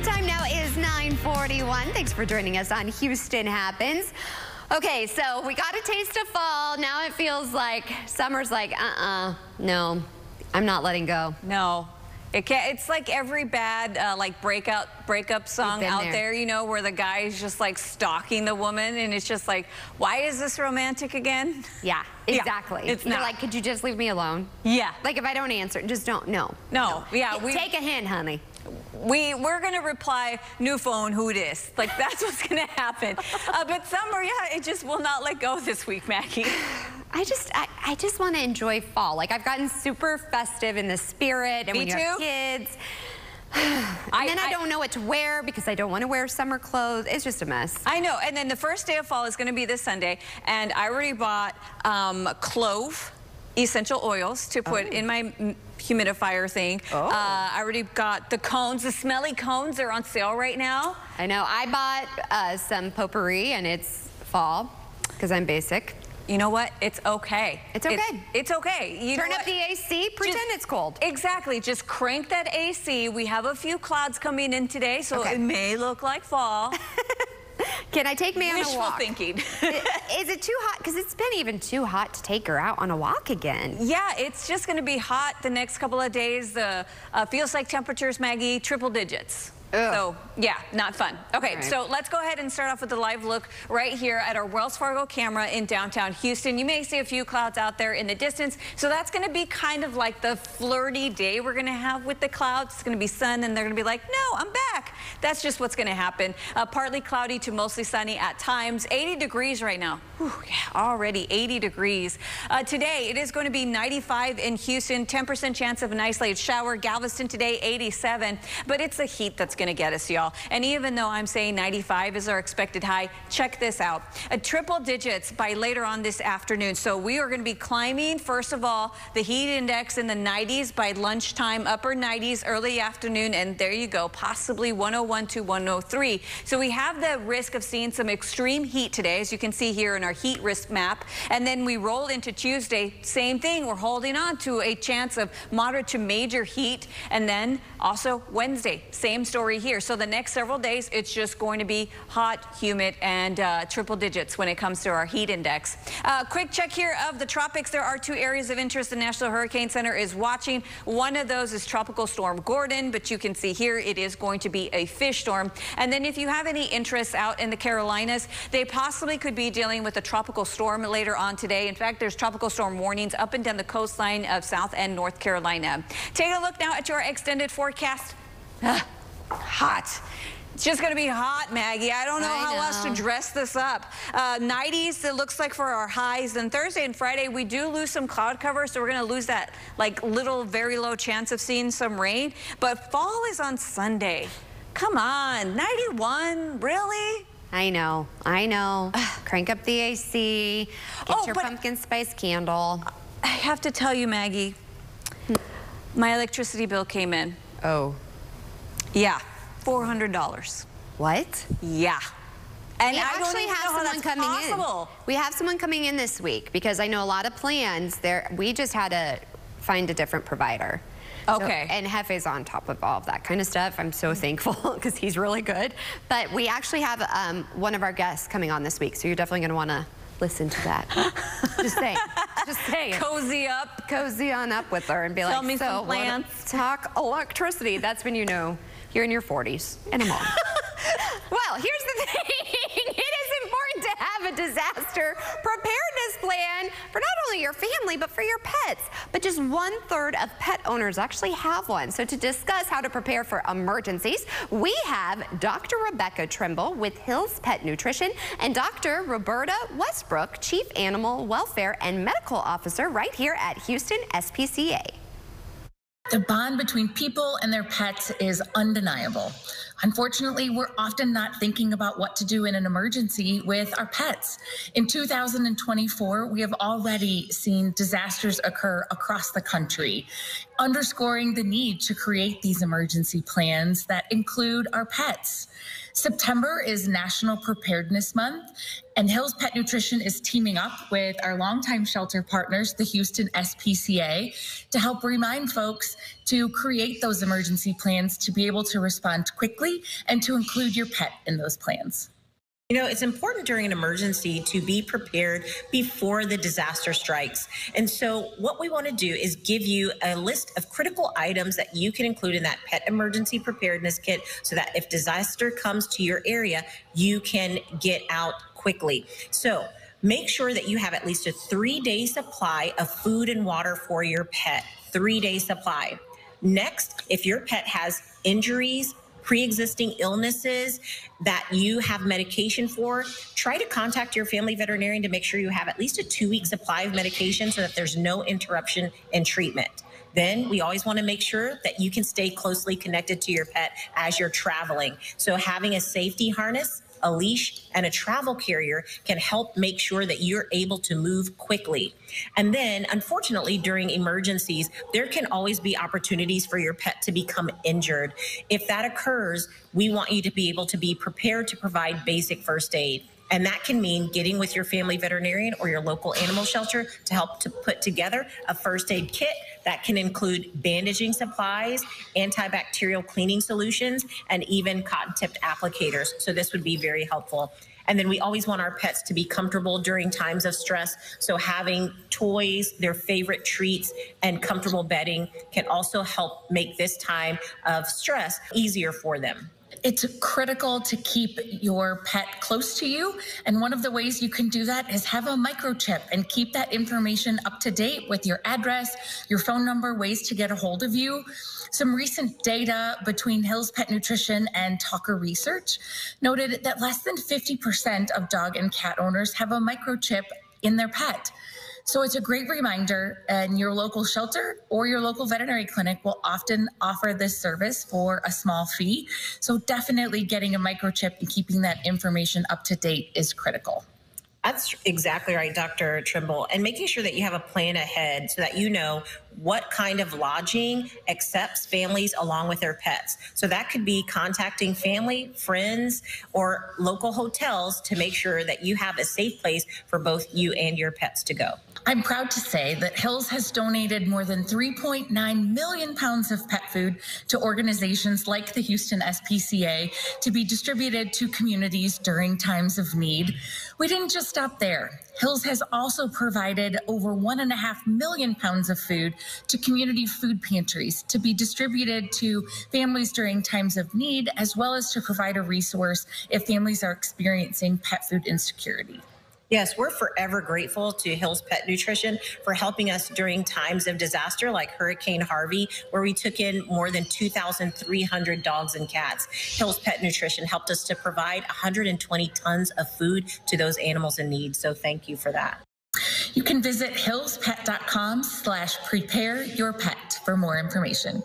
Time now is 9:41. Thanks for joining us on Houston Happens. Okay, so we got a taste of fall. Now it feels like summer's like, no, I'm not letting go. No. It's like every bad like breakup song out there, you know, where the guy is just like stalking the woman, and it's just like, why is this romantic again? Yeah, exactly. Yeah, it's You're not. like, could you just leave me alone? Yeah. Like if I don't answer, just don't. No. Yeah. Take a hint, honey. We're gonna reply, new phone, who dis? Like that's what's gonna happen. But summer, yeah, it just will not let go this week, Maggie. I just want to enjoy fall. Like I've gotten super festive in the spirit, and when you have kids. And then I don't know what to wear because I don't want to wear summer clothes. It's just a mess. I know. And then the first day of fall is going to be this Sunday, and I already bought clove essential oils to put in my humidifier thing. I already got the cones, the smelly cones. They're on sale right now. I know. I bought some potpourri, and it's fall because I'm basic. You know what? It's okay. It's okay. It's okay. You turn up the AC, pretend it's cold. Exactly. Just crank that AC. We have a few clouds coming in today, so it may look like fall. Can I take me on a walk? Wishful thinking. Is it too hot? Because it's been even too hot to take her out on a walk again. Yeah, it's just going to be hot the next couple of days. The feels like temperatures, Maggie, triple digits. So, yeah, not fun. Okay, so let's go ahead and start off with a live look right here at our Wells Fargo camera in downtown Houston. You may see a few clouds out there in the distance, so that's going to be kind of like the flirty day we're going to have with the clouds. It's going to be sun, and they're going to be like, no, I'm back. That's just what's going to happen. Partly cloudy to mostly sunny at times. 80 degrees right now. Whew, yeah, already 80 degrees. Today, it is going to be 95 in Houston, 10% chance of an isolated shower. Galveston today, 87, but it's the heat that's going to get us, y'all. And even though I'm saying 95 is our expected high, check this out. Triple digits by later on this afternoon. So we are going to be climbing, first of all, the heat index in the 90s by lunchtime, upper 90s early afternoon, and there you go, possibly 101 to 103. So we have the risk of seeing some extreme heat today, as you can see here in our heat risk map. And then we roll into Tuesday, same thing. We're holding on to a chance of moderate to major heat. And then also Wednesday, same story here. So the next several days, it's just going to be hot, humid, and triple digits when it comes to our heat index. Quick check here of the tropics. There are 2 areas of interest the National Hurricane Center is watching. One of those is Tropical Storm Gordon, but you can see here it is going to be a fish storm. And then if you have any interests out in the Carolinas, they possibly could be dealing with a tropical storm later on today. In fact, there's tropical storm warnings up and down the coastline of South and North Carolina. Take a look now at your extended forecast. Hot. It's just going to be hot, Maggie. I don't know how else to dress this up. 90s, it looks like for our highs. Then Thursday and Friday, we do lose some cloud cover, so we're going to lose that like little, very low chance of seeing some rain. But fall is on Sunday. Come on, 91, really? I know. Crank up the AC, get your pumpkin spice candle. I have to tell you, Maggie, my electricity bill came in. Oh. Yeah, $400. What? Yeah. And we I don't actually even have know how someone that's coming possible. in. We have someone coming in this week because I know a lot of plans there. We just had to find a different provider. Okay. So, and Hefe's on top of all of that kind of stuff. I'm so thankful because he's really good. But we actually have one of our guests coming on this week, so you're definitely going to want to listen to that. Just say, just say it. Cozy on up with her and be Tell like, me so some plans. talk electricity. That's when you know you're in your 40s and a mom. Well, here's the thing. It is important to have a disaster preparedness plan for not only your family, but for your pets. But just 1/3 of pet owners actually have one. So to discuss how to prepare for emergencies, we have Dr. Rebecca Trimble with Hills Pet Nutrition and Dr. Roberta Westbrook, Chief Animal Welfare and Medical Officer right here at Houston SPCA. The bond between people and their pets is undeniable. Unfortunately, we're often not thinking about what to do in an emergency with our pets. In 2024, we have already seen disasters occur across the country, underscoring the need to create these emergency plans that include our pets. September is National Preparedness Month, and Hills Pet Nutrition is teaming up with our longtime shelter partners, the Houston SPCA, to help remind folks to create those emergency plans to be able to respond quickly and to include your pet in those plans. You know, it's important during an emergency to be prepared before the disaster strikes. And so what we want to do is give you a list of critical items that you can include in that pet emergency preparedness kit so that if disaster comes to your area, you can get out quickly. So make sure that you have at least a 3-day supply of food and water for your pet. 3-day supply. Next, if your pet has injuries, pre-existing illnesses that you have medication for, try to contact your family veterinarian to make sure you have at least a 2-week supply of medication so that there's no interruption in treatment. Then we always want to make sure that you can stay closely connected to your pet as you're traveling. So having a safety harness, a leash, and a travel carrier can help make sure that you're able to move quickly. And then, unfortunately, during emergencies, there can always be opportunities for your pet to become injured. If that occurs, we want you to be able to be prepared to provide basic first aid. And that can mean getting with your family veterinarian or your local animal shelter to help to put together a first aid kit that can include bandaging supplies, antibacterial cleaning solutions, and even cotton-tipped applicators. So this would be very helpful. And then we always want our pets to be comfortable during times of stress. So having toys, their favorite treats, and comfortable bedding can also help make this time of stress easier for them. It's critical to keep your pet close to you. And one of the ways you can do that is have a microchip and keep that information up to date with your address, your phone number, ways to get a hold of you. Some recent data between Hills Pet Nutrition and Talker Research noted that less than 50% of dog and cat owners have a microchip in their pet. So it's a great reminder, and your local shelter or your local veterinary clinic will often offer this service for a small fee. So definitely getting a microchip and keeping that information up to date is critical. That's exactly right, Dr. Trimble. And making sure that you have a plan ahead so that you know what kind of lodging accepts families along with their pets. So that could be contacting family, friends, or local hotels to make sure that you have a safe place for both you and your pets to go. I'm proud to say that Hills has donated more than 3.9 million pounds of pet food to organizations like the Houston SPCA to be distributed to communities during times of need. We didn't just stop there. Hills has also provided over 1.5 million pounds of food to community food pantries to be distributed to families during times of need, as well as to provide a resource if families are experiencing pet food insecurity. Yes, we're forever grateful to Hills Pet Nutrition for helping us during times of disaster like Hurricane Harvey, where we took in more than 2,300 dogs and cats. Hills Pet Nutrition helped us to provide 120 tons of food to those animals in need. So thank you for that. You can visit hillspet.com/prepareyourpet for more information.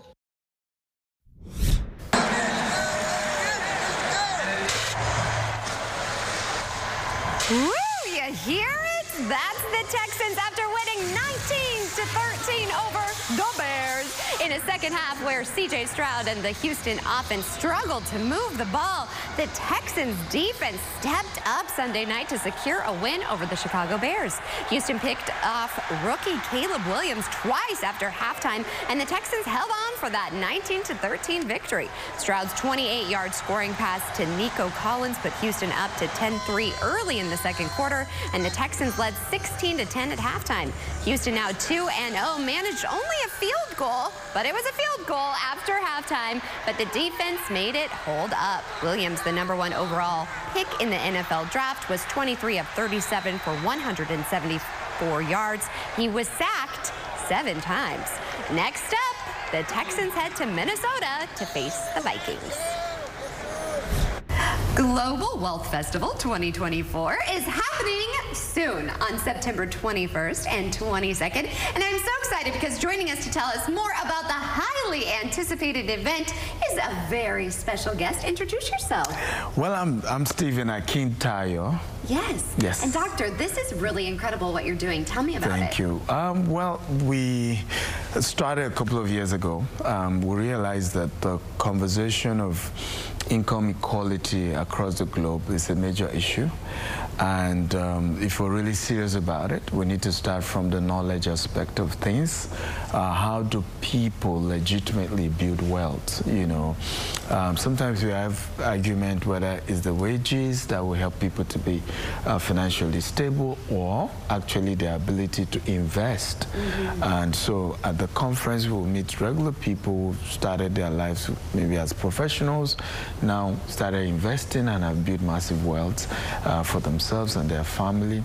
Woo! You hear it? That's the Texans after winning 19-13 over the Bears. In a second half where C.J. Stroud and the Houston offense struggled to move the ball, the Texans defense stepped up Sunday night to secure a win over the Chicago Bears. Houston picked off rookie Caleb Williams twice after halftime, and the Texans held on for that 19-13 victory. Stroud's 28-yard scoring pass to Nico Collins put Houston up to 10-3 early in the second quarter, and the Texans led 16-10 at halftime. Houston now 2-0, managed only a field goal, but it was a field goal after halftime, but the defense made it hold up. Williams, the #1 overall pick in the NFL draft, was 23 of 37 for 174 yards. He was sacked 7 times. Next up, the Texans head to Minnesota to face the Vikings. Global Wealth Festival 2024 is happening soon on September 21st and 22nd. And I'm so excited because joining us to tell us more about the highly anticipated event is a very special guest. Introduce yourself. Well, I'm Stephen Akintayo. Yes. Yes. And doctor, this is really incredible what you're doing. Tell me about it. Thank you. Well, we started a couple of years ago. We realized that the conversation of income equality across the globe is a major issue. And if we're really serious about it, we need to start from the knowledge aspect of things. How do people legitimately build wealth? You know, sometimes we have argument whether it's the wages that will help people to be financially stable, or actually their ability to invest. And so at the conference, we'll meet regular people who started their lives maybe as professionals, now started investing and have built massive wealth for themselves and their family.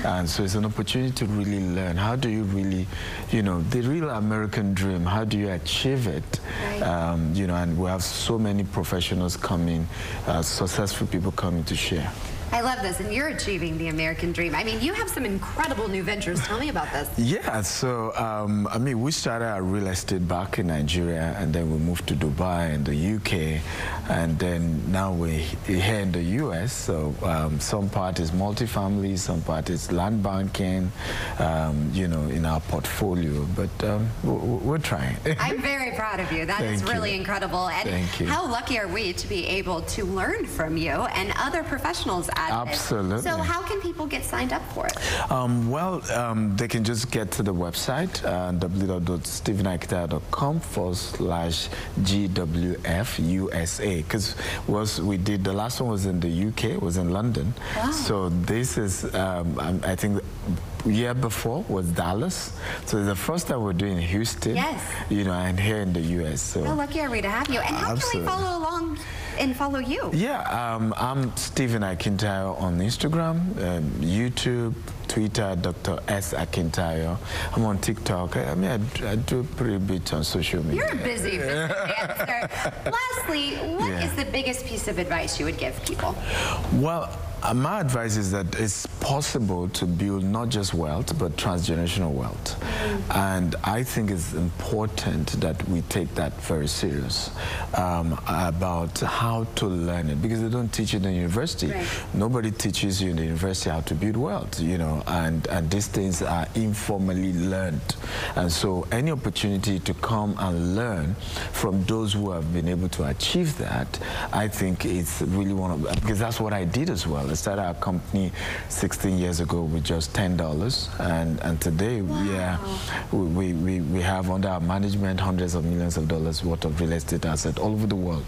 And so it's an opportunity to really learn. How do you really, you know, the real American dream, how do you achieve it? You know, and we have so many professionals coming, successful people coming to share. I love this, and you're achieving the American dream. I mean, you have some incredible new ventures. Tell me about this. Yeah, so, I mean, we started our real estate back in Nigeria, and then we moved to Dubai and the UK, and then now we're here in the US. So some part is multifamily, some part is land banking, you know, in our portfolio, but we're trying. I'm very proud of you. That is really incredible. And Thank you. How lucky are we to be able to learn from you and other professionals at Absolutely. it. So how can people get signed up for it? Well, they can just get to the website, www.stephenakintayo.com/GWF-USA, because we did, the last one was in the UK, was in London. Wow. So this is, I think, year before was Dallas. So the first time we're doing Houston, you know, and here in the US. So how lucky are we to have you? And how can we follow along and follow you? Yeah, I'm Stephen Akintayo on Instagram, YouTube, Twitter, Dr. S. Akintayo. I'm on TikTok. I mean, I do pretty bit on social media. You're a busy dancer. Lastly, what is the biggest piece of advice you would give people? Well, my advice is that it's possible to build not just wealth, but transgenerational wealth. And I think it's important that we take that very serious about how to learn it, because they don't teach it in university. Nobody teaches you in the university how to build wealth, you know, and these things are informally learned. And so any opportunity to come and learn from those who have been able to achieve that, I think it's really one of, because that's what I did as well. I started our company 16 years ago with just $10, and today we have under our management hundreds of millions of dollars worth of real estate assets all over the world.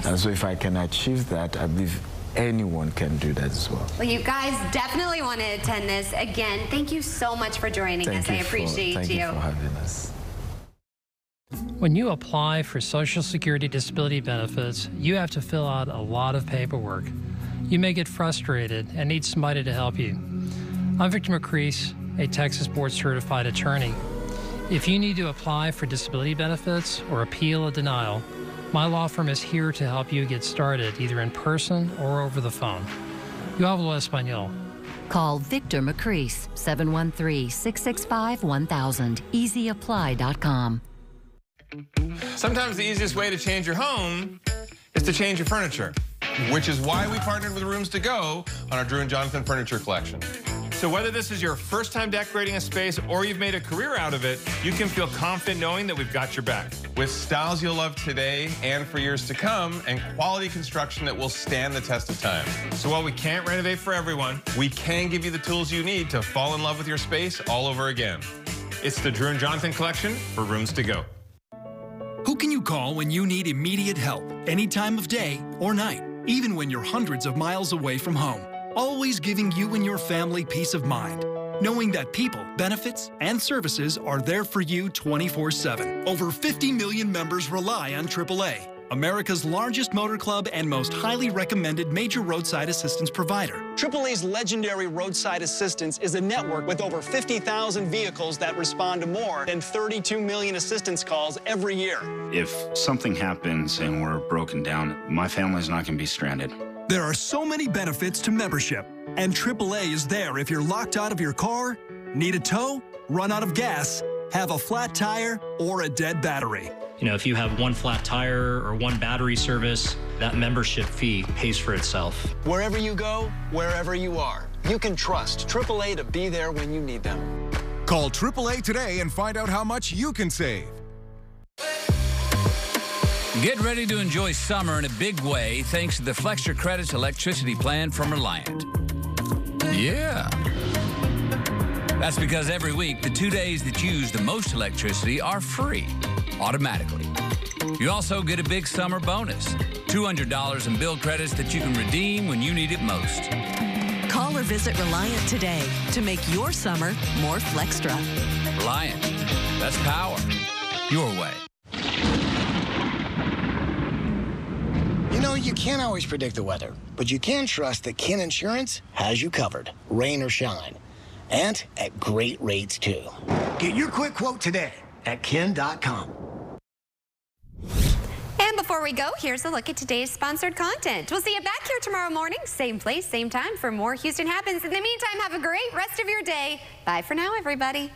And so if I can achieve that, I believe anyone can do that as well. Well, you guys definitely want to attend this. Again, thank you so much for joining us. I appreciate you. Thank you for having us. When you apply for Social Security disability benefits, you have to fill out a lot of paperwork. You may get frustrated and need somebody to help you. I'm Victor McCrease, a Texas board-certified attorney. If you need to apply for disability benefits or appeal a denial, my law firm is here to help you get started, either in person or over the phone. Yo hablo español. Call Victor McCrease, 713-665-1000, easyapply.com. Sometimes the easiest way to change your home is to change your furniture, which is why we partnered with Rooms To Go on our Drew and Jonathan furniture collection. So whether this is your first time decorating a space or you've made a career out of it, you can feel confident knowing that we've got your back. With styles you'll love today and for years to come, and quality construction that will stand the test of time. So while we can't renovate for everyone, we can give you the tools you need to fall in love with your space all over again. It's the Drew and Jonathan collection for Rooms to Go. Who can you call when you need immediate help, any time of day or night, even when you're hundreds of miles away from home? Always giving you and your family peace of mind, knowing that people, benefits, and services are there for you 24/7. Over 50 million members rely on AAA, America's largest motor club and most highly recommended major roadside assistance provider. AAA's legendary roadside assistance is a network with over 50,000 vehicles that respond to more than 32 million assistance calls every year. If something happens and we're broken down, my family's not going to be stranded. There are so many benefits to membership, and AAA is there if you're locked out of your car, need a tow, run out of gas, have a flat tire, or a dead battery. You know, if you have one flat tire or one battery service, that membership fee pays for itself. Wherever you go, wherever you are, you can trust AAA to be there when you need them. Call AAA today and find out how much you can save. Get ready to enjoy summer in a big way thanks to the Flex Your Credits electricity plan from Reliant. Yeah. That's because every week, the 2 days that you use the most electricity are free, automatically. You also get a big summer bonus, $200 in bill credits that you can redeem when you need it most. Call or visit Reliant today to make your summer more Flextra. Reliant. That's power. Your way. You know, you can't always predict the weather, but you can trust that Ken Insurance has you covered, rain or shine, and at great rates, too. Get your quick quote today at ken.com. And before we go, here's a look at today's sponsored content. We'll see you back here tomorrow morning, same place, same time, for more Houston Happens. In the meantime, have a great rest of your day. Bye for now, everybody.